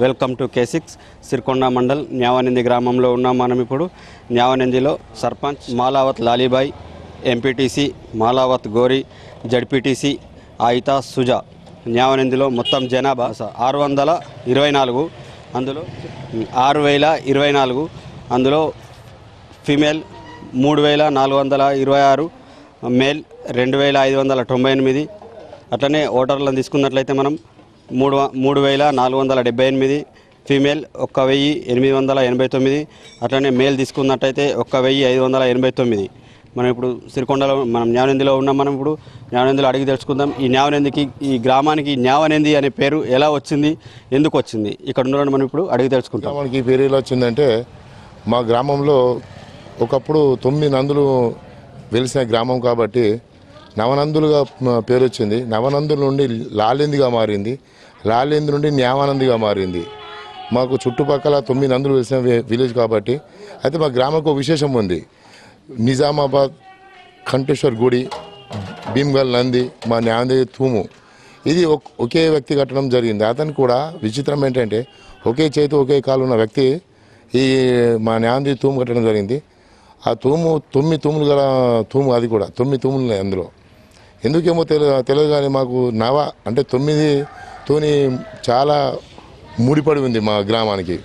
Welcome to K6 Sirikonda mandal Nyavanandi గ్రామంలో ఉన్నాం మనం ఇప్పుడు. న్యావనందిలో సర్పంచ్ మాలావత్ లాలీబాయ్, ఎంపీటీసీ మాలావత్ గోరి, జడ్పీటీసీ ఆయితా సుజా. న్యావనందిలో మొత్తం జనాభా 624, అందులో 6024, అందులో ఫీమేల్ 3426, మేల్ 2598. అట్లనే ఓటర్లను తీసుకున్నట్లయితే మనం 3478, ఫీమేల్ 1889, అట్లనే మేల్ తీసుకున్నట్టయితే 1589. మనం ఇప్పుడు సిరికొండలో మనం న్యావనందిలో ఉన్నాం. మనం ఇప్పుడు న్యావనందిలో అడిగి తెలుసుకుందాం ఈ న్యావనందికి, ఈ గ్రామానికి న్యావనంది అనే పేరు ఎలా వచ్చింది, ఎందుకు వచ్చింది, ఇక్కడ ఉన్న మనం ఇప్పుడు అడిగి తెలుసుకుంటాం. మనకి ఈ పేరు ఎలా వచ్చిందంటే, మా గ్రామంలో ఒకప్పుడు 9 నందులు వెలిసిన గ్రామం కాబట్టి నవనందులుగా పేరు వచ్చింది. నవనందుల నుండి లాలిందిగా మారింది, లాలింది నుండి న్యావనందిగా మారింది. మాకు చుట్టుపక్కల 9 నందులు వెలిసిన విలేజ్ కాబట్టి. అయితే మా గ్రామంకు విశేషం ఉంది. నిజామాబాద్ కంఠేశ్వర్ గుడి, భీమ్గల్ నంది, మా న్యావనంది తూము, ఇది ఒకే వ్యక్తి కట్టడం జరిగింది. అతను కూడా విచిత్రం ఏంటంటే, ఒకే చేతి ఒకే కాలు ఉన్న వ్యక్తి ఈ మా న్యావనంది తూము కట్టడం జరిగింది. ఆ తూము 9 తూములు గల తూము, అది కూడా 9 తూములు ఉన్నాయి అందులో. ఎందుకేమో తెలియదు కానీ మాకు నవ అంటే 9తోని చాలా ముడిపడి ఉంది మా గ్రామానికి.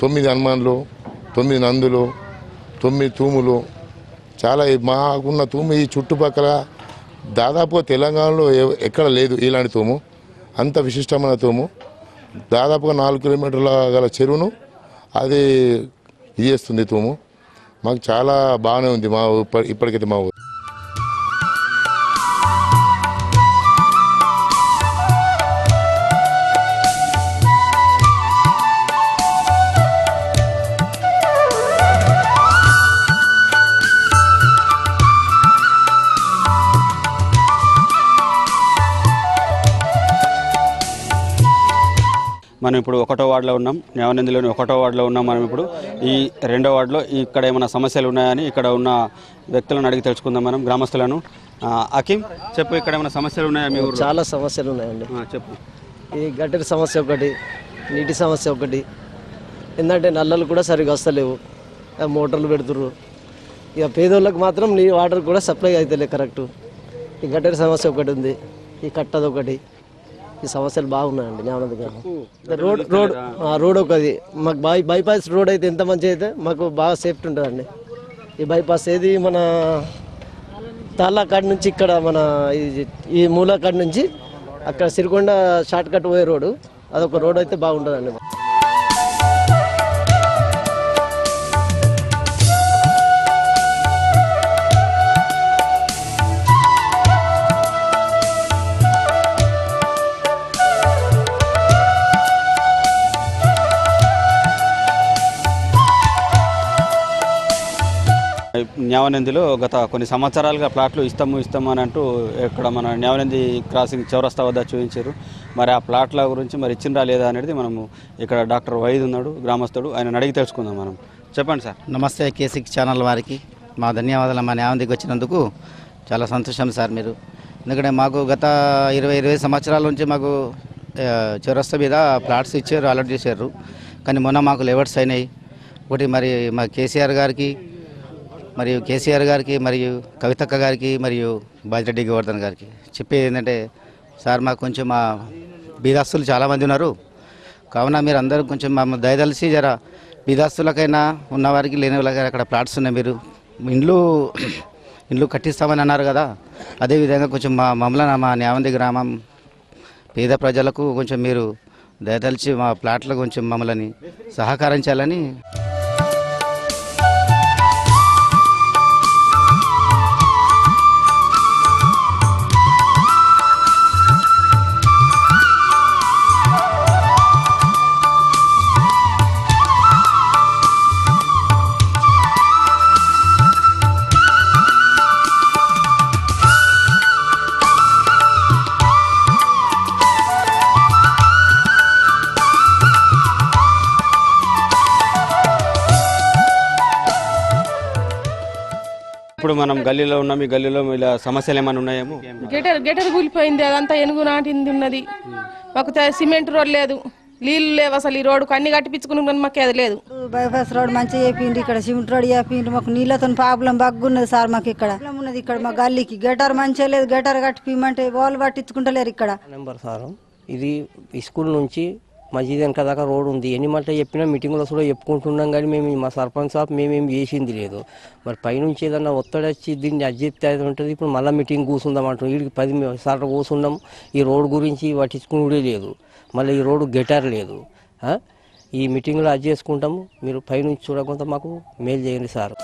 9 హనుమాన్లు, 9 నందులు, 9 తూములు, చాలా మాకున్న తూము ఈ చుట్టుపక్కల దాదాపు తెలంగాణలో ఎక్కడ లేదు ఇలాంటి తూము. అంత విశిష్టమైన తూము. దాదాపుగా 4 కిలోమీటర్ల గల చెరువును అది ఇది చేస్తుంది తూము. మాకు చాలా బాగానే ఉంది మా ఇప్పటికైతే మా ఊరు. మనం ఇప్పుడు 1వ వార్డులో ఉన్నాం. న్యావనందిలోని 1వ వార్డులో ఉన్నాం మనం ఇప్పుడు. ఈ 2వ వార్డులో ఇక్కడ ఏమైనా సమస్యలు ఉన్నాయని ఇక్కడ ఉన్న వ్యక్తులను అడిగి తెలుసుకుందాం మనం, గ్రామస్తులను. అకీం చెప్పు, ఇక్కడ ఏమైనా సమస్యలు ఉన్నాయా మీ ఊరు? చాలా సమస్యలు ఉన్నాయండి. చెప్పు. ఈ గడ్డల సమస్య ఒకటి, నీటి సమస్య ఒకటి. ఏంటంటే నల్లలు కూడా సరిగా వస్తలేవు, మోటార్లు పెడుతుర్రు. ఇక పేదోళ్ళకి మాత్రం వాటర్ కూడా సప్లై అవుతలే కరెక్టు. ఈ గడ్డల సమస్య ఒకటి ఉంది. ఈ కట్టది ఒకటి, ఈ సమస్యలు బాగున్నాయండి జ్ఞానానంద గ్రామం. రోడ్ ఒకటి మాకు బైపాస్ రోడ్ అయితే ఎంత మంచి అయితే మాకు బాగా సేఫ్టీ ఉంటుందండి. ఈ బైపాస్ ఏది మన తాళ్ళకాడి నుంచి ఇక్కడ మన ఈ మూలకాడి నుంచి అక్కడ సిరికొండ షార్ట్ కట్ పోయే రోడ్డు, అదొక రోడ్ అయితే బాగుంటుందండి. న్యావనందిలో గత కొన్ని సంవత్సరాలుగా ప్లాట్లు ఇస్తాము అని అంటూ ఇక్కడ మన న్యావనంది క్రాసింగ్ చౌరస్తా వద్ద చూపించారు. మరి ఆ ప్లాట్ల గురించి మరి ఇచ్చిందా లేదా అనేది మనము ఇక్కడ డాక్టర్ వైద్ ఉన్నాడు, గ్రామస్తుడు, ఆయన అడిగి తెలుసుకుందాం మనం. చెప్పండి సార్. నమస్తే కేసిక్ ఛానల్ వారికి మా ధన్యవాదాలు. మా న్యావనందికి వచ్చినందుకు చాలా సంతోషం సార్. మీరు ఎందుకంటే మాకు గత 20 సంవత్సరాల నుంచి మాకు చౌరస్తా మీద ప్లాట్స్ ఇచ్చారు, అలాట్ చేశారు. కానీ మొన్న మాకు లెవర్స్ అయినాయి. ఒకటి మరి మా కేసీఆర్ గారికి మరియు కవితక్క గారికి మరియు బాజిరెడ్డి గోవర్ధన్ గారికి చెప్పేది ఏంటంటే, సార్ మాకు కొంచెం మా బీదాస్తులు చాలామంది ఉన్నారు కావున మీరు అందరూ కొంచెం మా దయదలిసి జర బీదాస్తులకైనా ఉన్నవారికి లేని వాళ్ళకి అక్కడ ప్లాట్స్ ఉన్నాయి, మీరు ఇండ్లు కట్టిస్తామని అన్నారు కదా, అదేవిధంగా కొంచెం మమ్మల్ని మా న్యావనంది గ్రామం పేద ప్రజలకు కొంచెం మీరు దయదలిచి మా ప్లాట్లకు కొంచెం మమ్మల్ని సహకరించాలని. ఇప్పుడు మనం గల్లీలో ఉన్నాం, ఈ గల్లీలో ఇలా సమస్యలు ఏమైనా ఉన్నాయేమో. గెటర్ కూలిపోయింది, అదంతా ఎనుగు నాటింది ఉన్నది. మాకు సిమెంట్ రోడ్ లేదు, నీళ్లు లేవు, అసలు ఈ రోడ్డు అన్ని కట్టిపించుకుని మాకు అది లేదు. బైపాస్ రోడ్ మంచిగా చేపిండి, ఇక్కడ సిమెంట్ రోడ్ చేపిండి, మాకు నీళ్ళతో ప్రాబ్లం బగ్గున్నది సార్. మాకు ఇక్కడ ఉన్నది, ఇక్కడ మా గల్లీకి గటర్ మంచిగా లేదు, గటర్ కట్టిపిమంటే వాళ్ళు పట్టించుకుంటలేరు ఇక్కడ. నెంబర్ సార్, ఇది స్కూల్ నుంచి మసీద్ వెనక దాకా రోడ్ ఉంది. ఎన్ని మాట చెప్పినా మీటింగ్లో కూడా చెప్పుకుంటున్నాం, కానీ మేము మా సర్పంచ్ సాబ్ మేమేం చేసింది లేదు. మరి పైనుంచి ఏదన్నా ఒత్తిడి వచ్చి దీన్ని అది చెప్తే అది ఉంటుంది. ఇప్పుడు మళ్ళీ మీటింగ్ కూర్చుందాం అంటాం, వీడికి 10 సార్లు కూర్చున్నాం. ఈ రోడ్ గురించి పట్టించుకునే లేదు, మళ్ళీ ఈ రోడ్డు గెటర్ లేదు. ఈ మీటింగ్లో అది చేసుకుంటాము, మీరు పైనుంచి చూడకుండా మాకు మేలు చేయండి సార్.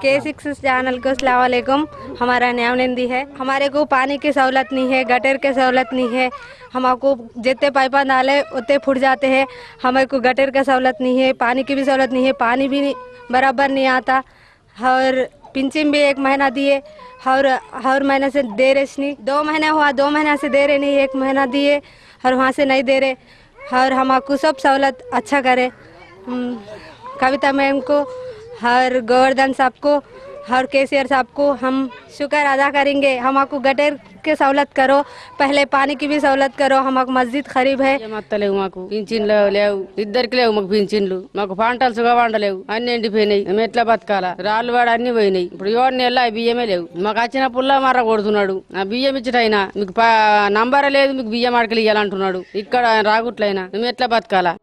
K6 चैनल को अस्सलाम वालेकुम। हमारा न्यावनंदी है, हमारे को पानी की सहूलत नहीं है, गटर की सहूलत नहीं है। हमको जितने पाइपा डाले उतने फूट जाते हैं। हमारे को गटर का सहूलत नहीं है, पानी की भी सहूलत नहीं है, पानी भी बराबर नहीं आता। और पिंचिंग भी 1 महीना दिए और हर महीने से दे रहे नहीं। 2 महीना हुआ, 2 महीना से दे रहे नहीं, 1 महीना दिए और वहाँ से नहीं दे रहे। और हमको सब सहूलत अच्छा करे, कविता मैम को और गोवर्धन साहब को हर केसीआर साहब को हम शुक्र अदा करेंगे। हमको गटर के सहूलत करो, पहले पानी की भी सहूलत करो। हमको मस्जिद करीब है। మత్తలేవు మాకు పింఛన్లు లేవు, ఇద్దరికి లేవు మాకు పింఛన్లు, మాకు పంటలు సుగా పండలేవు, అన్ని ఎండిపోయినాయి. మేము ఎట్లా బతకాలా? రాళ్ళు వాడు అన్ని పోయినాయి. ఇప్పుడు 7 నెలల బియ్యమే లేవు. మాకు వచ్చిన పుల్ల మర్ర కొడుతున్నాడు. ఆ బియ్యం ఇచ్చటైనా మీకు నంబర్ లేదు, మీకు బియ్యం అడకలు ఇవ్వాలంటున్నాడు. ఇక్కడ రాగుట్లైనా మేము ఎట్లా బతకాలా?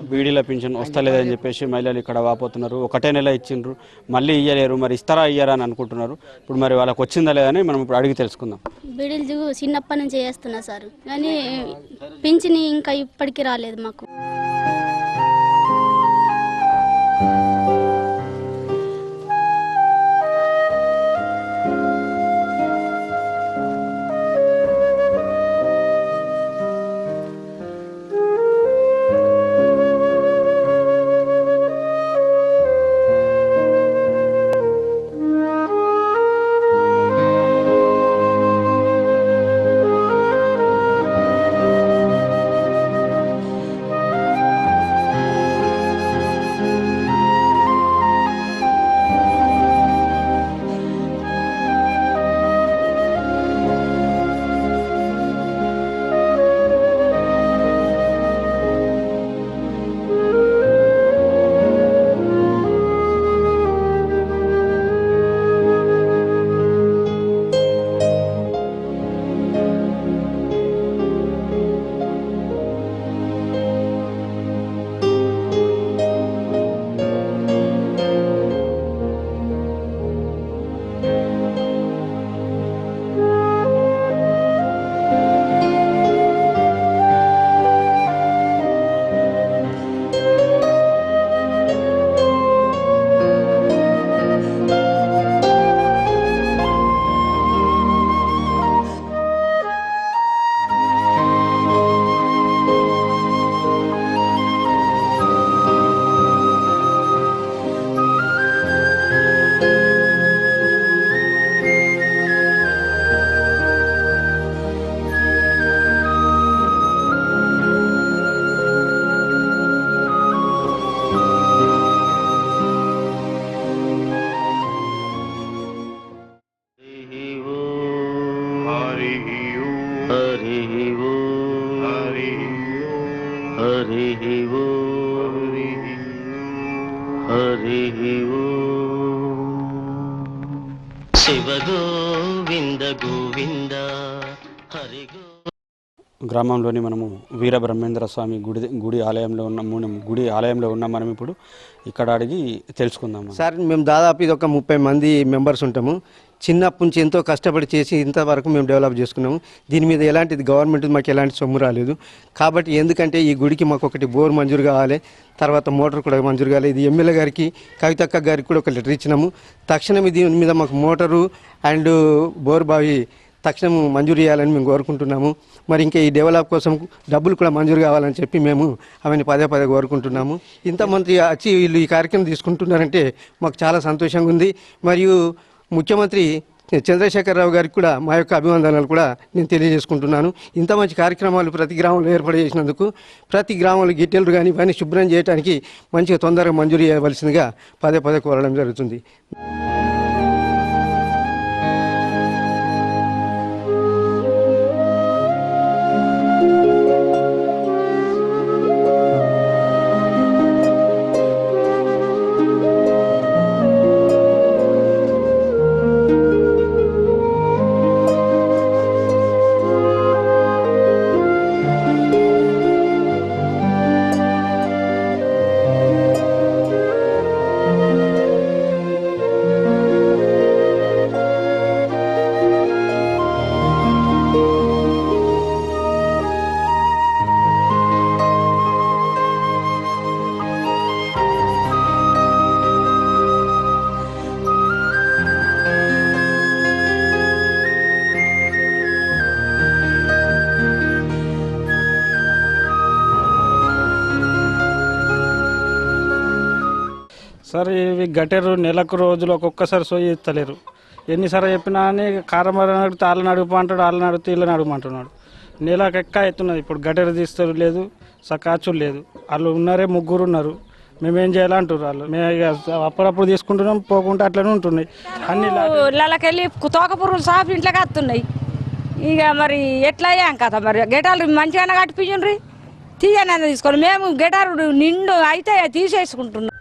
బీడీల పింఛన్ వస్తలేదని చెప్పేసి మహిళలు ఇక్కడ వాపోతున్నారు. ఒకటే నెల ఇచ్చిండ్రు, మళ్ళీ ఇయ్యలేరు, మరి ఇస్తారా ఇయ్యరా అని అనుకుంటున్నారు. ఇప్పుడు మరి వాళ్ళకి వచ్చిందా లేదని మనం ఇప్పుడు అడిగి తెలుసుకుందాం. బీడీలు చిన్నప్పటి నుంచి చేస్తున్నా సార్, కానీ పింఛని ఇంకా ఇప్పటికీ రాలేదు మాకు. గ్రామంలోని మనము వీరబ్రహ్మేంద్ర స్వామి గుడి ఆలయంలో ఉన్నాం. మనం ఇప్పుడు ఇక్కడ అడిగి తెలుసుకుందాం. సార్, మేము దాదాపు ఇది ఒక 30 మంది మెంబర్స్ ఉంటాము. చిన్నప్పటి నుంచి ఎంతో కష్టపడి చేసి ఇంతవరకు మేము డెవలప్ చేసుకున్నాము. దీని మీద ఎలాంటిది గవర్నమెంట్ మాకు ఎలాంటి సొమ్ము రాలేదు. కాబట్టి ఎందుకంటే ఈ గుడికి మాకు ఒకటి బోర్ మంజూరు కావాలి, తర్వాత మోటార్ కూడా మంజూరు కావాలి. ఇది ఎమ్మెల్యే గారికి, కవితక్క గారికి కూడా ఒక లెటర్ ఇచ్చినాము. తక్షణం దీని మీద మాకు మోటారు అండ్ బోర్ బావి తక్షణం మంజూరు చేయాలని మేము కోరుకుంటున్నాము. మరి ఇంకా ఈ డెవలప్ కోసం డబ్బులు కూడా మంజూరు కావాలని చెప్పి మేము అవన్నీ పదే కోరుకుంటున్నాము. ఇంతమంది వచ్చి వీళ్ళు ఈ కార్యక్రమం తీసుకుంటున్నారంటే మాకు చాలా సంతోషంగా ఉంది. మరియు ముఖ్యమంత్రి చంద్రశేఖరరావు గారికి కూడా మా యొక్క అభివందనాలు కూడా నేను తెలియజేసుకుంటున్నాను. ఇంత మంచి కార్యక్రమాలు ప్రతి గ్రామంలో ఏర్పాటు చేసినందుకు, ప్రతి గ్రామంలో గిట్టెలు కానీ ఇవన్నీ శుభ్రం చేయడానికి మంచిగా తొందరగా మంజూరు చేయవలసిందిగా పదే కోరడం జరుగుతుంది. సార్ ఇవి గటెరు నెలకు రోజులు ఒక్కొక్కసారి సోయి ఇస్తలేరు. ఎన్నిసార్లు చెప్పినా అని కారమని అడిగితే వాళ్ళని అడుగుమంటాడు, వాళ్ళని అడిగితే వీళ్ళని అడుగుమంటున్నాడు. నెలకు ఎక్క అవుతున్నది. ఇప్పుడు గటెరు తీస్తారు లేదు, సకాచు లేదు. వాళ్ళు ఉన్నారే 3 ఉన్నారు. మేమేం చేయాలంటారు వాళ్ళు. మేము ఇక అప్పుడప్పుడు తీసుకుంటున్నాం, పోకుంటే అట్లనే ఉంటున్నాయి అన్ని. ఇళ్ళకెళ్ళి తోక పురుగులు సాపు ఇంట్లోకి వస్తున్నాయి. ఇక మరి ఎట్లా అయ్యాం కదా, మరి గెటాలు మంచిగానే కట్టించుండ్రి, తీయనే తీసుకోవాలి. మేము గెటారు నిండు అయితే తీసేసుకుంటున్నాం.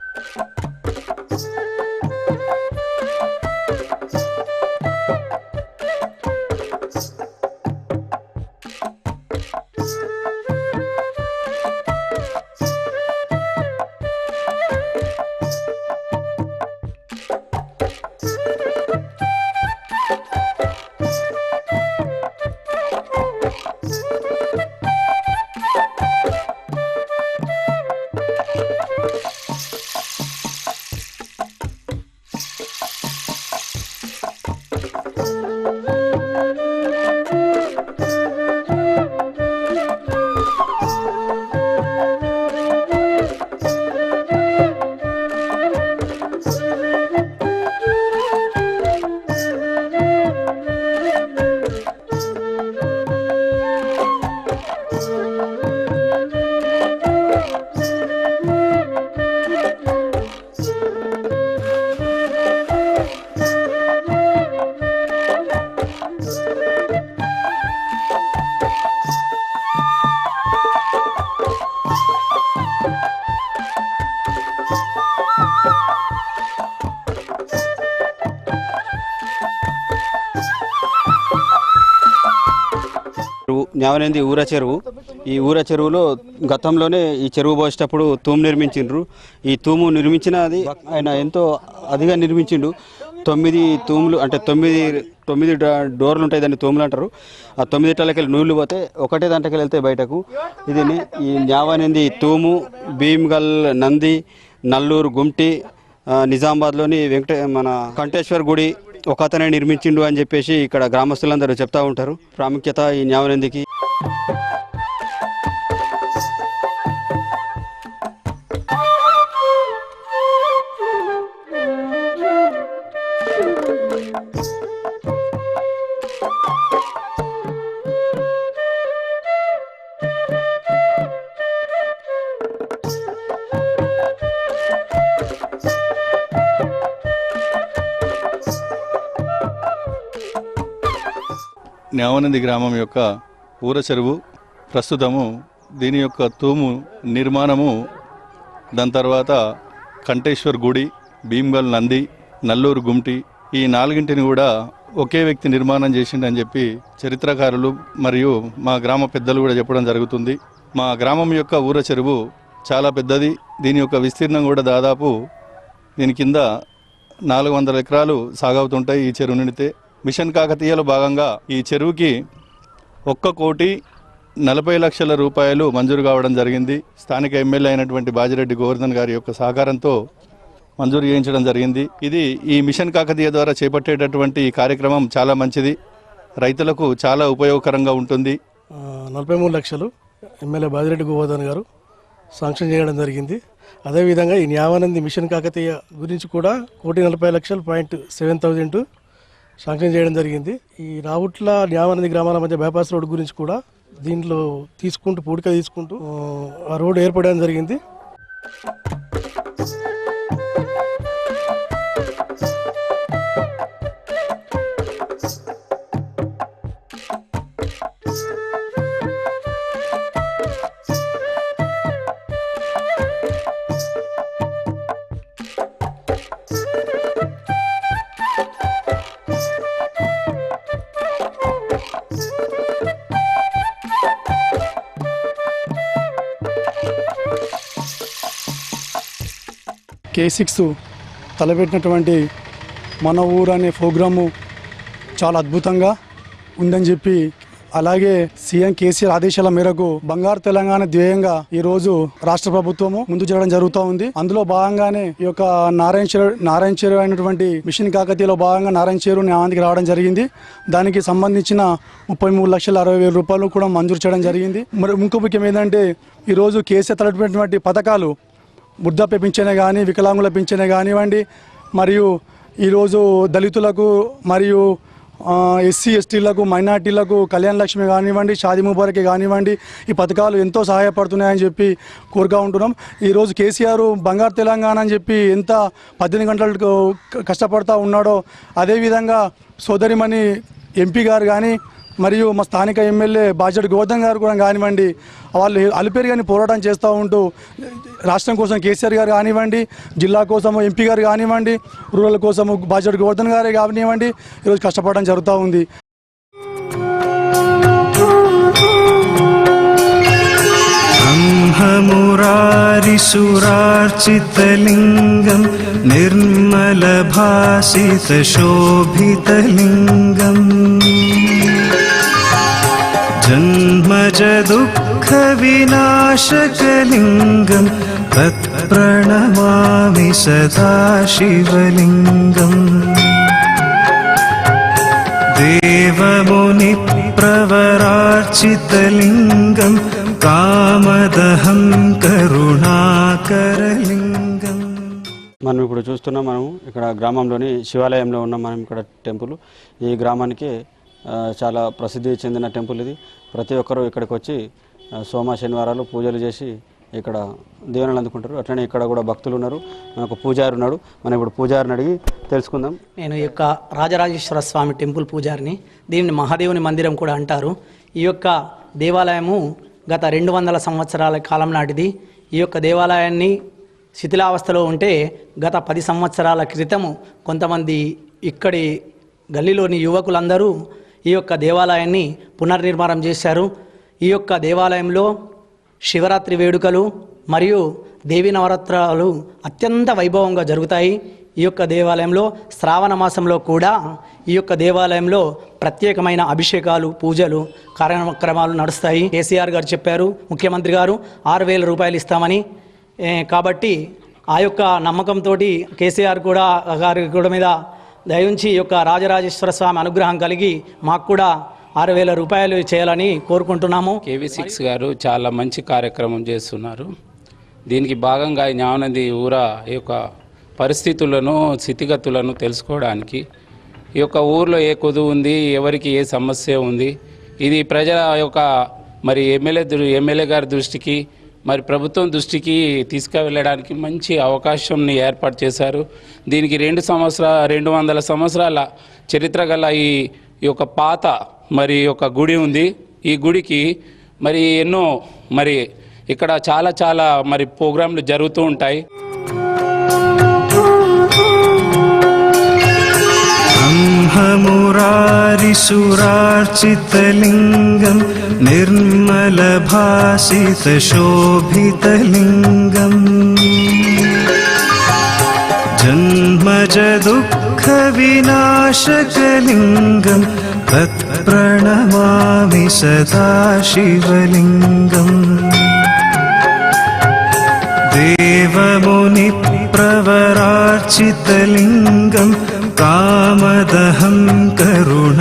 న్యావనేంది ఊర చెరువు. ఈ ఊర చెరువులో గతంలోనే ఈ చెరువు పోసేటప్పుడు తూము నిర్మించిండ్రు. ఈ తూము నిర్మించినది ఆయన ఎంతో అదిగా నిర్మించిండు. 9 తూములు అంటే 9 డోర్లు ఉంటాయి, దాన్ని తూములు అంటారు. ఆ 9 టలకెళ్ళి నీళ్లు పోతే ఒకటే దాంట్లోకి వెళ్తాయి బయటకు. ఇది ఈ న్యావనేంది తూము భీమ్గల్ నంది నల్లూరు గుమ్టి నిజామాబాద్లోని మన కంఠేశ్వర్ గుడి ఒక అతనే నిర్మించిండు అని చెప్పేసి ఇక్కడ గ్రామస్తులందరూ చెప్తా ఉంటారు. ప్రాముఖ్యత ఈ న్యావనేందికి. న్యావనంది గ్రామం యొక్క ఊర చెరువు ప్రస్తుతము దీని యొక్క తూము నిర్మాణము, దాని తర్వాత కంఠేశ్వర్ గుడి, భీమ్గల్ నంది, నల్లూరు గుమ్టి ఈ 4ంటిని కూడా ఒకే వ్యక్తి నిర్మాణం చేసిండని చెప్పి చరిత్రకారులు మరియు మా గ్రామ పెద్దలు కూడా చెప్పడం జరుగుతుంది. మా గ్రామం యొక్క ఊర చెరువు చాలా పెద్దది. దీని యొక్క విస్తీర్ణం కూడా దాదాపు దీని కింద 400 ఎకరాలు సాగవుతుంటాయి ఈ చెరువు నిండితే. మిషన్ కాకతీయలో భాగంగా ఈ చెరువుకి 1,40,00,000 రూపాయలు మంజూరు కావడం జరిగింది. స్థానిక ఎమ్మెల్యే అయినటువంటి బాజిరెడ్డి గోవర్ధన్ గారి యొక్క సహకారంతో మంజూరు చేయించడం జరిగింది. ఇది ఈ మిషన్ కాకతీయ ద్వారా చేపట్టేటటువంటి ఈ కార్యక్రమం చాలా మంచిది, రైతులకు చాలా ఉపయోగకరంగా ఉంటుంది. 43 లక్షలు ఎమ్మెల్యే బాజిరెడ్డి గోవర్ధన్ గారు శాంక్షన్ చేయడం జరిగింది. అదేవిధంగా ఈ న్యావనంది మిషన్ కాకతీయ గురించి కూడా 1,40,00,000.7 శాంక్షన్ చేయడం జరిగింది. ఈ రావుట్ల న్యావనంది గ్రామాల మధ్య బైపాస్ రోడ్ గురించి కూడా దీంట్లో తీసుకుంటూ పూడిక తీసుకుంటూ ఆ రోడ్డు ఏర్పడడం జరిగింది. K6 తలపెట్టినటువంటి మన ఊరు అనే ప్రోగ్రాము చాలా అద్భుతంగా ఉందని చెప్పి, అలాగే సీఎం కేసీఆర్ ఆదేశాల మేరకు బంగారు తెలంగాణ ధ్యేయంగా ఈ రోజు రాష్ట్ర ప్రభుత్వము ముందు చేయడం జరుగుతూ ఉంది. అందులో భాగంగానే ఈ యొక్క నారాయణ చెరువు అయినటువంటి మిషన్ కాకతీయలో భాగంగా నారాయణ చెరువు న్యాయానికి రావడం జరిగింది. దానికి సంబంధించిన 33,60,000 రూపాయలు కూడా మంజూరు చేయడం జరిగింది. మరి ఇంకో ముఖ్యం ఏంటంటే ఈరోజు కేసీఆర్ తలపెట్టినటువంటి పథకాలు వృద్ధాప్య పింఛనే కానీ వికలాంగుల పింఛనే కానివ్వండి, మరియు ఈరోజు దళితులకు మరియు ఎస్సీ ఎస్టీలకు మైనార్టీలకు కళ్యాణ లక్ష్మి కానివ్వండి, షాదీ ముబారక్ కానివ్వండి, ఈ పథకాలు ఎంతో సహాయపడుతున్నాయని చెప్పి కోరుగా ఉంటున్నాం. ఈరోజు కేసీఆర్ బంగారు తెలంగాణ అని చెప్పి ఎంత 18 గంటలు కష్టపడుతూ ఉన్నాడో, అదేవిధంగా సోదరిమణి ఎంపీ గారు కానీ మరియు మా స్థానిక ఎమ్మెల్యే బాజెట్ గోవర్ధన్ గారు కూడా కానివ్వండి, వాళ్ళు అలిపేరు కానీ పోరాటం చేస్తూ ఉంటూ రాష్ట్రం కోసం కేసీఆర్ గారు కానివ్వండి, జిల్లా కోసం ఎంపీ గారు కానివ్వండి, రూరల్ కోసం బాజెట్ గోవర్ధన్ గారే కానివ్వండి, ఈరోజు కష్టపడడం జరుగుతూ ఉంది. బ్రహ్మమురారిసురార్చితలింగం నిర్మలభాసితశోభితలింగం జన్మజ దుఃఖ వినాశకలింగం తత్ప్రణమామి సదా శివలింగం దేవముని ప్రవరార్చితలింగం కామదహం కరుణాకరలింగం. మనం ఇప్పుడు చూస్తున్నాం, మనం ఇక్కడ గ్రామంలోని శివాలయంలో ఉన్నాం. మనం ఇక్కడ టెంపుల్, ఈ గ్రామానికి చాలా ప్రసిద్ధి చెందిన టెంపుల్ ఇది. ప్రతి ఒక్కరూ ఇక్కడికి వచ్చి సోమ శనివారాలు పూజలు చేసి ఇక్కడ దీవెనలు అందుకుంటారు. అట్లనే ఇక్కడ కూడా భక్తులు ఉన్నారు. మనకు పూజారి ఉన్నాడు. మనం ఇప్పుడు పూజారిని అడిగి తెలుసుకుందాం. నేను ఈ యొక్క రాజరాజేశ్వర స్వామి టెంపుల్ పూజారిని. దీన్ని మహాదేవుని మందిరం కూడా అంటారు. ఈ యొక్క దేవాలయము గత 200 సంవత్సరాల కాలం నాటిది. ఈ యొక్క దేవాలయాన్ని శిథిలావస్థలో ఉంటే గత 10 సంవత్సరాల క్రితము కొంతమంది ఇక్కడి గల్లీలోని యువకులందరూ ఈ యొక్క దేవాలయాన్ని పునర్నిర్మాణం చేశారు. ఈ యొక్క దేవాలయంలో శివరాత్రి వేడుకలు మరియు దేవీ నవరాత్రాలు అత్యంత వైభవంగా జరుగుతాయి. ఈ యొక్క దేవాలయంలో శ్రావణ మాసంలో కూడా ఈ యొక్క దేవాలయంలో ప్రత్యేకమైన అభిషేకాలు, పూజలు, కార్యక్రమాలు నడుస్తాయి. కేసీఆర్ గారు చెప్పారు, ముఖ్యమంత్రి గారు 6,000 రూపాయలు ఇస్తామని. కాబట్టి ఆ యొక్క నమ్మకంతో కేసీఆర్ కూడా గారి కూడా మీద దయించి ఈ యొక్క రాజరాజేశ్వర స్వామి అనుగ్రహం కలిగి మాకు కూడా 6,000 రూపాయలు చేయాలని కోరుకుంటున్నాము. KV6 గారు చాలా మంచి కార్యక్రమం చేస్తున్నారు. దీనికి భాగంగా జ్ఞానది ఊర యొక్క పరిస్థితులను, స్థితిగతులను తెలుసుకోవడానికి, ఈ యొక్క ఊర్లో ఏ కొదువు ఉంది, ఎవరికి ఏ సమస్య ఉంది, ఇది ప్రజల యొక్క మరి ఎమ్మెల్యే గారి దృష్టికి, మరి ప్రభుత్వం దృష్టికి తీసుకువెళ్ళడానికి మంచి అవకాశంని ఏర్పాటు చేశారు. దీనికి 200 సంవత్సరాల చరిత్ర గల ఈ యొక్క పాత మరి ఒక గుడి ఉంది. ఈ గుడికి మరి ఎన్నో మరి ఇక్కడ చాలా మరి ప్రోగ్రాంలు జరుగుతూ ఉంటాయి. బ్రహ్మమురారిసురార్చితలింగం నిర్మలభాసితశోభితలింగం జన్మజ దుఃఖ వినాశకలింగం తత్ప్రణమామి సదా శివలింగం దేవముని ప్రవరార్చితలింగం కామదహం కరుణాకరలింగం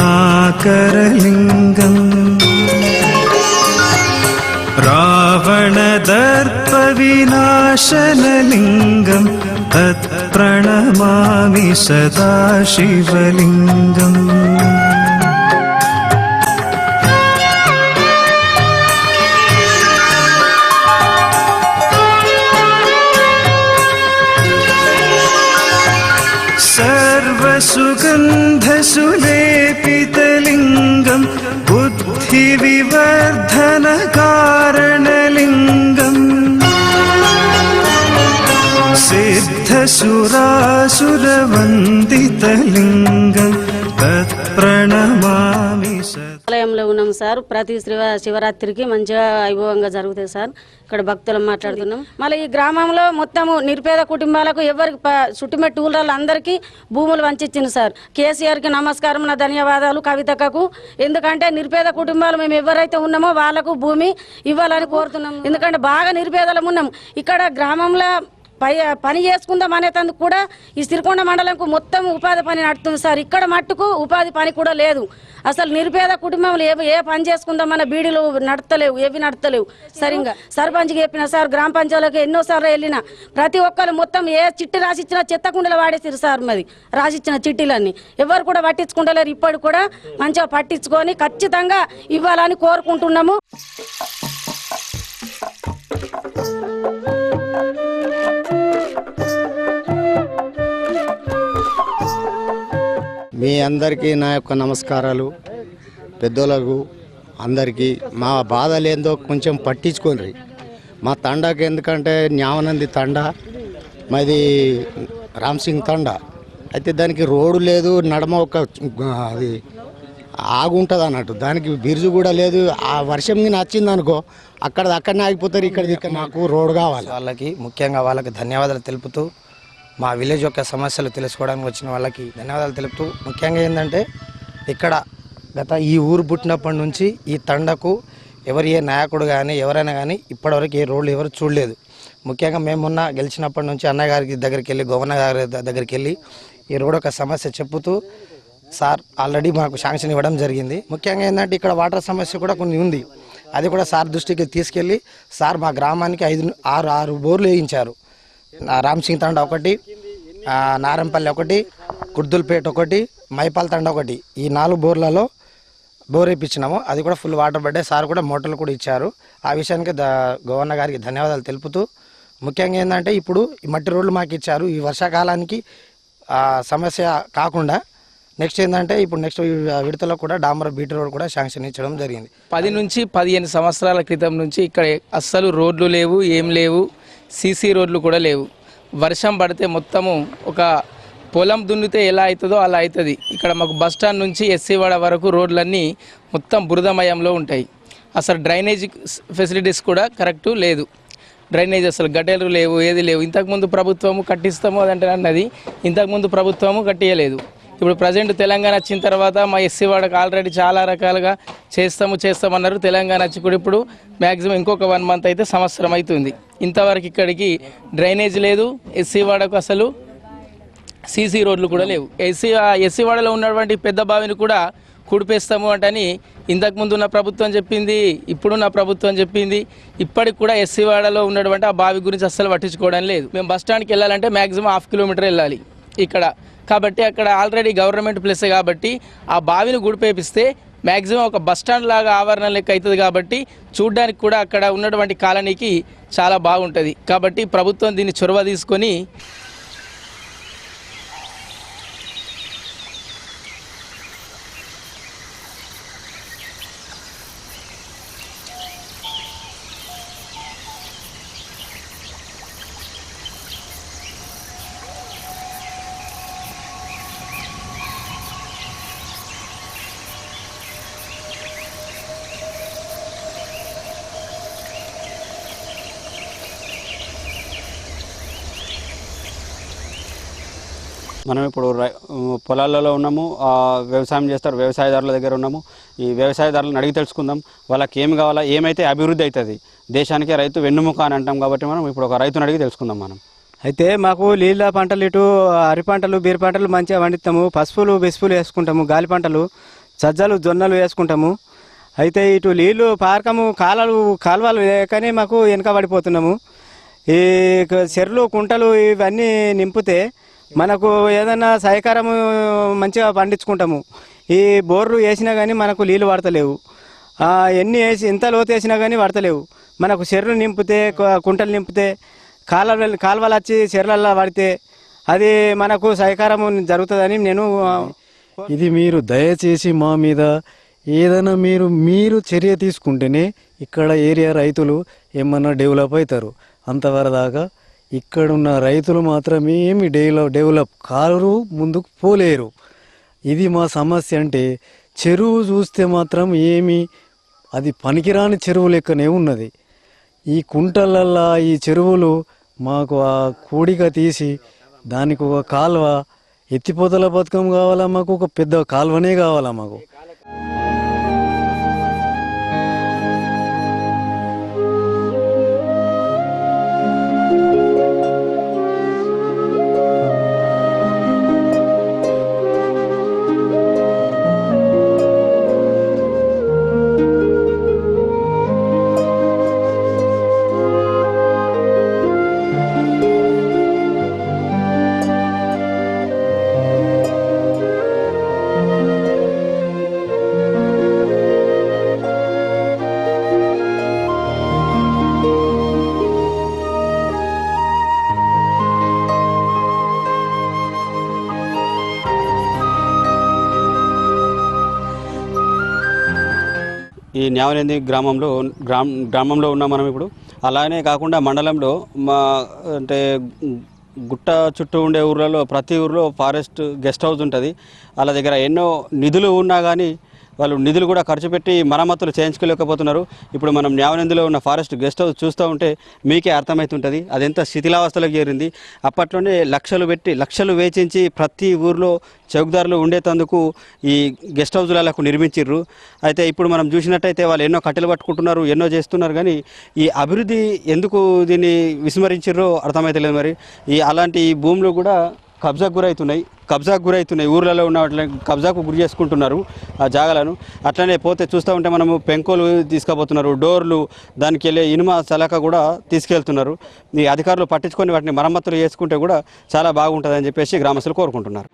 రావణదర్ప వినాశనలింగం తత్ప్రణమామి సదా శివలింగం సర్వసుగంధసులేపితలింగం బుద్ధివివర్ధనకారణలింగం సిద్ధసురాసురవందితలింగం తత్ప్రణమామి. ఆలయంలో ఉన్నాం సార్. ప్రతి శివరాత్రికి మంచిగా వైభవంగా జరుగుతాయి సార్. ఇక్కడ భక్తులం మాట్లాడుతున్నాం. మళ్ళీ ఈ గ్రామంలో మొత్తము నిరుపేద కుటుంబాలకు ఎవరికి చుట్టుమెట్టు ఊళ్ళందరికీ భూములు వంచిచ్చింది సార్. కేసీఆర్కి నమస్కారం, నా ధన్యవాదాలు కవితకు. ఎందుకంటే నిరుపేద కుటుంబాలు మేము ఎవరైతే ఉన్నామో వాళ్ళకు భూమి ఇవ్వాలని కోరుతున్నాం. ఎందుకంటే బాగా నిరుపేదలం ఉన్నాం. ఇక్కడ గ్రామంలో పని చేసుకుందాం అనేందుకు కూడా ఈ సిరికొండ మండలంకు మొత్తం ఉపాధి పని నడుతుంది సార్. ఇక్కడ మట్టుకు ఉపాధి పని కూడా లేదు. అసలు నిరుపేద కుటుంబంలో ఏ పని చేసుకుందామన్న బీడీలు నడతలేవు, ఏవి నడతలేవు సరిగ్గా. సర్పంచ్కి చెప్పిన సార్, గ్రామ పంచాయతీలకు ఎన్నోసార్లు వెళ్ళిన ప్రతి ఒక్కరు మొత్తం ఏ చిట్టి రాసిచ్చినా చెత్తకుండలు వాడేసారు సార్. మరి రాసిచ్చిన చిట్టీలన్నీ ఎవరు కూడా పట్టించుకుంటలేరు. ఇప్పటి కూడా మంచిగా పట్టించుకొని ఖచ్చితంగా ఇవ్వాలని కోరుకుంటున్నాము. మీ అందరికీ నా యొక్క నమస్కారాలు. పెద్దోళ్ళకు అందరికీ మా బాధలు ఏందో కొంచెం పట్టించుకోండి. మా తండాకి ఎందుకంటే న్యావనంది తండా, మాది రామ్సింగ్ తండా. అయితే దానికి రోడ్డు లేదు, నడమ ఒక అది ఆగుంటుంది అన్నట్టు, దానికి బిర్జు కూడా లేదు. ఆ వర్షం మీద వచ్చింది అనుకో అక్కడనే ఆగిపోతారు. ఇక్కడ మాకు రోడ్డు కావాలి. వాళ్ళకి ముఖ్యంగా వాళ్ళకి ధన్యవాదాలు తెలుపుతూ, మా విలేజ్ యొక్క సమస్యలు తెలుసుకోవడానికి వచ్చిన వాళ్ళకి ధన్యవాదాలు తెలుపుతూ, ముఖ్యంగా ఏంటంటే ఇక్కడ ఈ ఊరు పుట్టినప్పటి నుంచి ఈ తండకు ఏ నాయకుడు కానీ ఎవరైనా కానీ ఇప్పటివరకు ఏ రోడ్లు ఎవరు చూడలేదు. ముఖ్యంగా మేమున్న గెలిచినప్పటి నుంచి అన్నయ్య గారికి దగ్గరికి వెళ్ళి, గవర్నర్ గారి దగ్గరికి వెళ్ళి ఈ రోడ్ ఒక సమస్య చెప్పుతూ సార్ ఆల్రెడీ మాకు శాంక్షన్ ఇవ్వడం జరిగింది. ముఖ్యంగా ఏంటంటే ఇక్కడ వాటర్ సమస్య కూడా కొన్ని ఉంది. అది కూడా సార్ దృష్టికి తీసుకెళ్ళి సార్ మా గ్రామానికి 6 బోర్లు వేయించారు. రామ్సింగ్ తండా ఒకటి, నారంపల్లి ఒకటి, కుర్దుల్పేట ఒకటి, మైపాల్ తండా ఒకటి, ఈ 4 బోర్లలో బోర్ వేయించినాము. అది కూడా ఫుల్ వాటర్ పడ్డాయి. సార్ కూడా మోటార్లు కూడా ఇచ్చారు. ఆ విషయానికి గవర్నర్ గారికి ధన్యవాదాలు తెలుపుతూ, ముఖ్యంగా ఏంటంటే ఇప్పుడు ఈ మట్టి రోడ్లు మాకు ఇచ్చారు. ఈ వర్షాకాలానికి సమస్య కాకుండా నెక్స్ట్ ఏంటంటే ఇప్పుడు నెక్స్ట్ విడతలో కూడా డామర్ బీటీ రోడ్ కూడా శాంక్షన్ ఇచ్చడం జరిగింది. 10 నుంచి 15 సంవత్సరాల క్రితం నుంచి ఇక్కడ అస్సలు రోడ్లు లేవు, ఏం లేవు, సీసీ రోడ్లు కూడా లేవు. వర్షం పడితే మొత్తము ఒక పొలం దున్నితే ఎలా అవుతుందో అలా అవుతుంది. ఇక్కడ మాకు బస్ స్టాండ్ నుంచి ఎస్సీవాడ వరకు రోడ్లన్నీ మొత్తం బురదమయంలో ఉంటాయి. అసలు డ్రైనేజ్ ఫెసిలిటీస్ కూడా కరెక్టు లేదు. డ్రైనేజ్ అసలు గడ్డలు లేవు, ఏది లేవు. ఇంతకుముందు ప్రభుత్వము కట్టిస్తాము అదంటే అన్నది, ఇంతకుముందు ప్రభుత్వము కట్టియలేదు. ఇప్పుడు ప్రజెంట్ తెలంగాణ వచ్చిన తర్వాత మా ఎస్సీవాడకు ఆల్రెడీ చాలా రకాలుగా చేస్తామన్నారు. తెలంగాణ వచ్చి కూడా ఇప్పుడు మ్యాక్సిమం ఇంకొక 1 మంత్ అయితే సంవత్సరం అవుతుంది. ఇంతవరకు ఇక్కడికి డ్రైనేజ్ లేదు. ఎస్సీవాడకు అసలు సీసీ రోడ్లు కూడా లేవు. ఎస్సీవాడలో ఉన్నటువంటి పెద్ద బావిని కూడా కుడిపేస్తాము అంటని ఇంతకుముందు ఉన్న ప్రభుత్వం చెప్పింది, ఇప్పుడున్న ప్రభుత్వం చెప్పింది. ఇప్పటికి కూడా ఎస్సీవాడలో ఉన్నటువంటి ఆ బావి గురించి అస్సలు పట్టించుకోవడం లేదు. మేము బస్ స్టాండ్కి వెళ్ళాలంటే మ్యాక్సిమం 1/2 కిలోమీటర్ వెళ్ళాలి ఇక్కడ. కాబట్టి అక్కడ ఆల్రెడీ గవర్నమెంట్ ప్లేసే కాబట్టి ఆ బావిని గుడిపేపిస్తే మ్యాక్సిమం ఒక బస్ స్టాండ్ లాగా ఆవరణ లెక్క అవుతుంది. కాబట్టి చూడ్డానికి కూడా అక్కడ ఉన్నటువంటి కాలనీకి చాలా బాగుంటుంది. కాబట్టి ప్రభుత్వం దీన్ని చొరవ తీసుకొని మనం ఇప్పుడు పొలాలలో ఉన్నాము, వ్యవసాయం చేస్తారు, వ్యవసాయదారుల దగ్గర ఉన్నాము. ఈ వ్యవసాయదారులను అడిగి తెలుసుకుందాం వాళ్ళకి ఏమి కావాలా, ఏమైతే అభివృద్ధి అవుతుంది. దేశానికి రైతు వెన్నుముక అని అంటాం కాబట్టి మనం ఇప్పుడు ఒక రైతుని అడిగి తెలుసుకుందాం. మనం అయితే మాకు నీళ్ళ పంటలు, ఇటు అరి పంటలు, బీర పంటలు మంచిగా పండిస్తాము. పసుపులు బెసుపులు వేసుకుంటాము, గాలి పంటలు, సజ్జలు, జొన్నలు వేసుకుంటాము. అయితే ఇటు నీళ్ళు పారకము కాలువలు లేకనే మాకు వెనక పడిపోతున్నాము. ఈ చెర్లు, కుంటలు ఇవన్నీ నింపితే మనకు ఏదైనా సహకారం మంచిగా పండించుకుంటాము. ఈ బోర్లు వేసినా కానీ మనకు నీళ్ళు పడతలేవు. ఎన్ని వేసి ఎంత లోతు వేసినా కానీ పడతలేవు. మనకు చెర్లు నింపితే, కుంటలు నింపితే, కాలువలు వచ్చి చెర్లల్లో పడితే అది మనకు సహకారం జరుగుతుందని నేను. ఇది మీరు దయచేసి మా మీద ఏదైనా మీరు చర్య తీసుకుంటేనే ఇక్కడ ఏరియా రైతులు ఏమన్నా డెవలప్ అవుతారు. అంతవరదాకా ఇక్కడున్న రైతులు మాత్రమే ఏమి డెవలప్ కారు, ముందుకు పోలేరు. ఇది మా సమస్య. అంటే చెరువు చూస్తే మాత్రం ఏమి అది పనికిరాని చెరువు లెక్కనే ఉన్నది. ఈ కుంటలల్లా ఈ చెరువులు మాకు ఆ కూడిక తీసి దానికి ఒక కాలువ, ఎత్తిపోతల పథకం కావాలా మాకు, ఒక పెద్ద కాలువనే కావాలా మాకు. ఈ న్యావనంది గ్రామంలో ఉన్నాం మనం ఇప్పుడు. అలానే కాకుండా మండలంలో అంటే గుట్ట చుట్టూ ఉండే ఊర్లలో ప్రతి ఊర్లో ఫారెస్ట్ గెస్ట్ హౌస్ ఉంటుంది. వాళ్ళ దగ్గర ఎన్నో నిధులు ఉన్నా కానీ వాళ్ళు నిధులు కూడా ఖర్చు పెట్టి మరమ్మతులు చేయించుకోలేకపోతున్నారు. ఇప్పుడు మనం న్యావనందిలో ఉన్న ఫారెస్ట్ గెస్ట్ హౌస్ చూస్తూ ఉంటే మీకే అర్థమవుతుంటుంది అది ఎంత శిథిలావస్థలకు చేరింది. అప్పట్లోనే లక్షలు వేచించి ప్రతి ఊర్లో చౌకదారులు ఉండేటందుకు ఈ గెస్ట్ హౌస్లకు నిర్మించిర్రు. అయితే ఇప్పుడు మనం చూసినట్టయితే వాళ్ళు ఎన్నో కట్టెలు పట్టుకుంటున్నారు, ఎన్నో చేస్తున్నారు, కానీ ఈ అభివృద్ధి ఎందుకు దీన్ని విస్మరించిర్రో అర్థమైతలేదు. మరి అలాంటి భూములు కూడా కబ్జాకు గురవుతున్నాయి. ఊర్లలో ఉన్న వాటిని కబ్జాకు గురి చేసుకుంటున్నారు ఆ జాగాలను. అట్లనే పోతే చూస్తూ ఉంటే మనము పెంకోలు తీసుకుపోతున్నారు, డోర్లు, దానికి వెళ్ళే ఇనుమ సలక కూడా తీసుకెళ్తున్నారు. ఈ అధికారులు పట్టించుకొని వాటిని మరమ్మతులు చేసుకుంటే కూడా చాలా బాగుంటుందని చెప్పేసి గ్రామస్తులు కోరుకుంటున్నారు.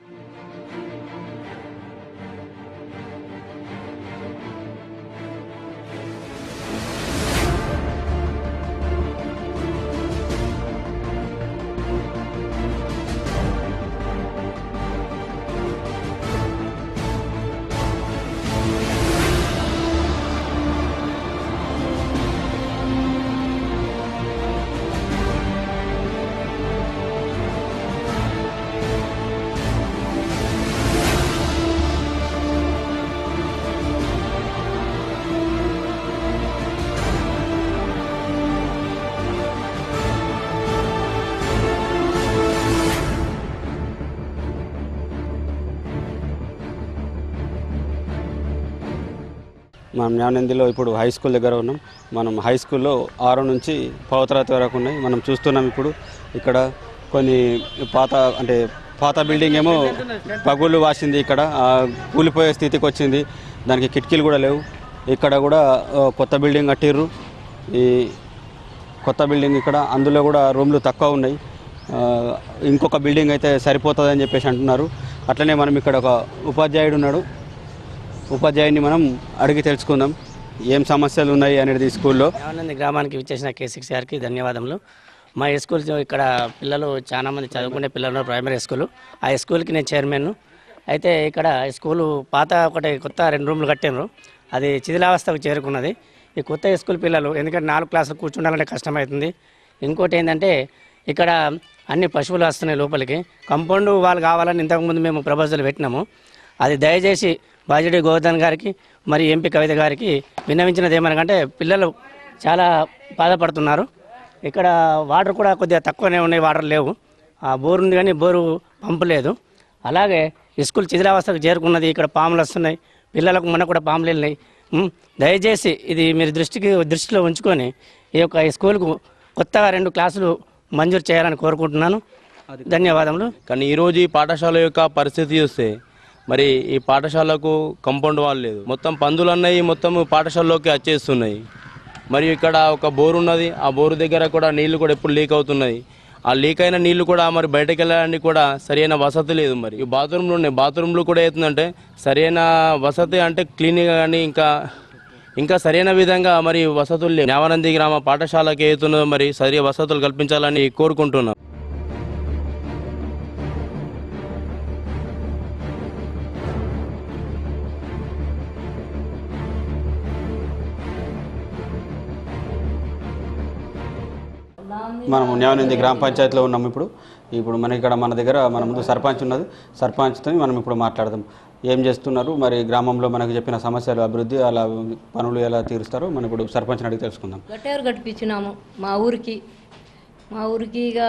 మనం న్యావనందిలో ఇప్పుడు హై స్కూల్ దగ్గర ఉన్నాం. మనం హై స్కూల్లో 6 నుంచి 10వ తరగతి వరకు ఉన్నాయి. మనం చూస్తున్నాం ఇప్పుడు ఇక్కడ కొన్ని పాత బిల్డింగ్ ఏమో పగుళ్ళు వాసింది, ఇక్కడ కూలిపోయే స్థితికి వచ్చింది, దానికి కిటికీలు కూడా లేవు. ఇక్కడ కూడా కొత్త బిల్డింగ్ కట్టిర్రు. ఈ కొత్త బిల్డింగ్ ఇక్కడ అందులో కూడా రూమ్లు తక్కువ ఉన్నాయి. ఇంకొక బిల్డింగ్ అయితే సరిపోతుందని చెప్పేసి అంటున్నారు. అట్లనే మనం ఇక్కడ ఒక ఉపాధ్యాయుడు ఉన్నాడు, ఉపాధ్యాయుని మనం అడిగి తెలుసుకుందాం ఏం సమస్యలు ఉన్నాయి అనేది స్కూల్లో. న్యావనంది గ్రామానికి విచ్చేసిన K6 గారికి ధన్యవాదములు. మా స్కూల్ ఇక్కడ పిల్లలు చాలా మంది చదువుకునే పిల్లలు ప్రైమరీ స్కూలు. ఆ స్కూల్కి నేను చైర్మన్. అయితే ఇక్కడ స్కూలు పాత కొత్త 2 రూమ్లు కట్టినారు, అది శిథిలావస్థకు చేరుకున్నది. ఈ కొత్త స్కూల్ పిల్లలు ఎందుకంటే 4 క్లాసులు కూర్చుండాలంటే కష్టమవుతుంది. ఇంకోటి ఏంటంటే ఇక్కడ అన్ని పశువులు వస్తున్నాయి లోపలికి. కాంపౌండ్ వాళ్ళు కావాలని ఇంతకుముందు మేము ప్రపోజల్ పెట్టినాము. అది దయచేసి బాజిడి గోవర్ధన్ గారికి మరి ఎంపీ కవిత గారికి విన్నవించినది ఏమనకంటే పిల్లలు చాలా బాధపడుతున్నారు. ఇక్కడ వాటర్ కూడా కొద్దిగా తక్కువనే ఉన్నాయి, వాటర్ లేవు. ఆ బోరు ఉంది కానీ బోరు పంపు లేదు. అలాగే స్కూల్ శిథిలావస్థకు చేరుకున్నది. ఇక్కడ పాములు వస్తున్నాయి, పిల్లలకు మొన్న కూడా పాములు వెళ్ళినాయి. దయచేసి ఇది మీరు దృష్టిలో ఉంచుకొని ఈ యొక్క స్కూల్కు కొత్తగా 2 క్లాసులు మంజూరు చేయాలని కోరుకుంటున్నాను. ధన్యవాదములు. కానీ ఈరోజు ఈ పాఠశాల యొక్క పరిస్థితి చూస్తే మరి ఈ పాఠశాలకు కాంపౌండ్ వాల్ లేదు, మొత్తం పందులు అన్నవి మొత్తం పాఠశాలలోకి వచ్చేస్తున్నాయి. మరియు ఇక్కడ ఒక బోరు ఉన్నది, ఆ బోరు దగ్గర కూడా నీళ్లు కూడా ఎప్పుడు లీక్ అవుతున్నాయి. ఆ లీక్ అయిన నీళ్లు కూడా మరి బయటకు వెళ్ళడానికి కూడా సరైన వసతి లేదు. మరి ఈ బాత్రూమ్లు ఉన్నాయి, బాత్రూమ్లు కూడా అవుతుందంటే సరైన వసతి అంటే క్లీనింగ్ కానీ ఇంకా సరైన విధంగా మరి వసతులు లేవు. న్యావనంది గ్రామ పాఠశాలకి అవుతున్నదో మరి సరైన వసతులు కల్పించాలని కోరుకుంటున్నాం. మనము న్యావనంది గ్రామ పంచాయతీలో ఉన్నాము. ఇప్పుడు మన దగ్గర మన ముందు సర్పంచ్ ఉన్నది, సర్పంచ్తో మనం ఇప్పుడు మాట్లాడదాం. ఏం చేస్తున్నారు, మరి గ్రామంలో మనకు చెప్పిన సమస్యలు, అభివృద్ధి, అలా పనులు ఎలా తీరుస్తారో మనం ఇప్పుడు సర్పంచ్ని అడిగి తెలుసుకుందాం. గట్టేరు కట్టించినాము మా ఊరికి ఇక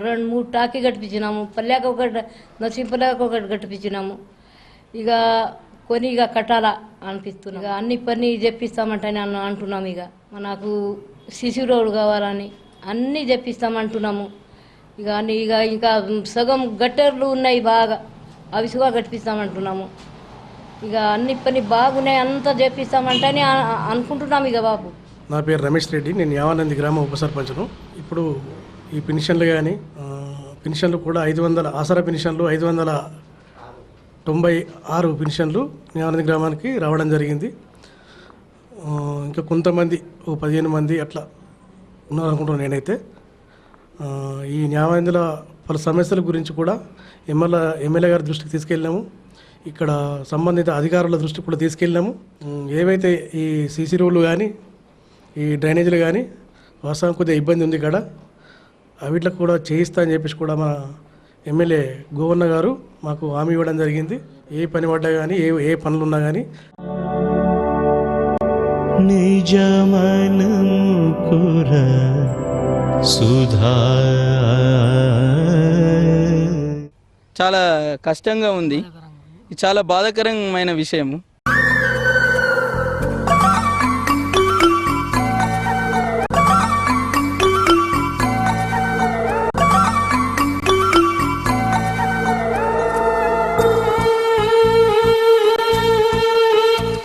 2-3 టాకీ కట్టించినాము. పల్లెక ఒకటి, నర్సింపల్లికి ఒకటి కట్టించినాము. ఇక కట్టాలా అనిపిస్తున్నాం. ఇక అన్ని పని చెప్పిస్తామంటే అంటున్నాము. ఇక నాకు సిసి రోడ్డు కావాలని అన్నీ చెప్పిస్తామంటున్నాము. ఇంకా సగం గట్టర్లు ఉన్నాయి బాగా, అవి సుగా కట్టిస్తామంటున్నాము. ఇక అన్ని పని బాగున్నాయి, అంతా చెప్పిస్తామంటని అనుకుంటున్నాము. ఇక బాబు, నా పేరు రమేష్ రెడ్డి, నేను న్యావనంది గ్రామ ఉప సర్పంచ్ను. ఇప్పుడు ఈ పెన్షన్లు కానీ పెన్షన్లు కూడా 500 ఆసరా పెన్షన్లు 596 పెన్షన్లు న్యావనంది గ్రామానికి రావడం జరిగింది. ఇంకా కొంతమంది 15 మంది అట్లా ఉన్నారనుకుంటున్నాను నేనైతే. ఈ న్యావనందిలో పలు సమస్యల గురించి కూడా ఎమ్మెల్యే గారి దృష్టికి తీసుకెళ్ళాము. ఇక్కడ సంబంధిత అధికారుల దృష్టి కూడా తీసుకెళ్ళినాము. ఏవైతే ఈ సీసీ రోడ్లు కానీ ఈ డ్రైనేజీలు కానీ వాస్తవం కొద్దిగా ఇబ్బంది ఉంది ఇక్కడ, అవిట్లకు కూడా చేయిస్తా అని చెప్పేసి కూడా మన ఎమ్మెల్యే గోవన్న గారు మాకు హామీ ఇవ్వడం జరిగింది. ఏ పని పడ్డా కానీ ఏ పనులు ఉన్నా కానీ నిజమనుకుర సుధా చాలా కష్టంగా ఉంది. ఇది చాలా బాధాకరమైన విషయము.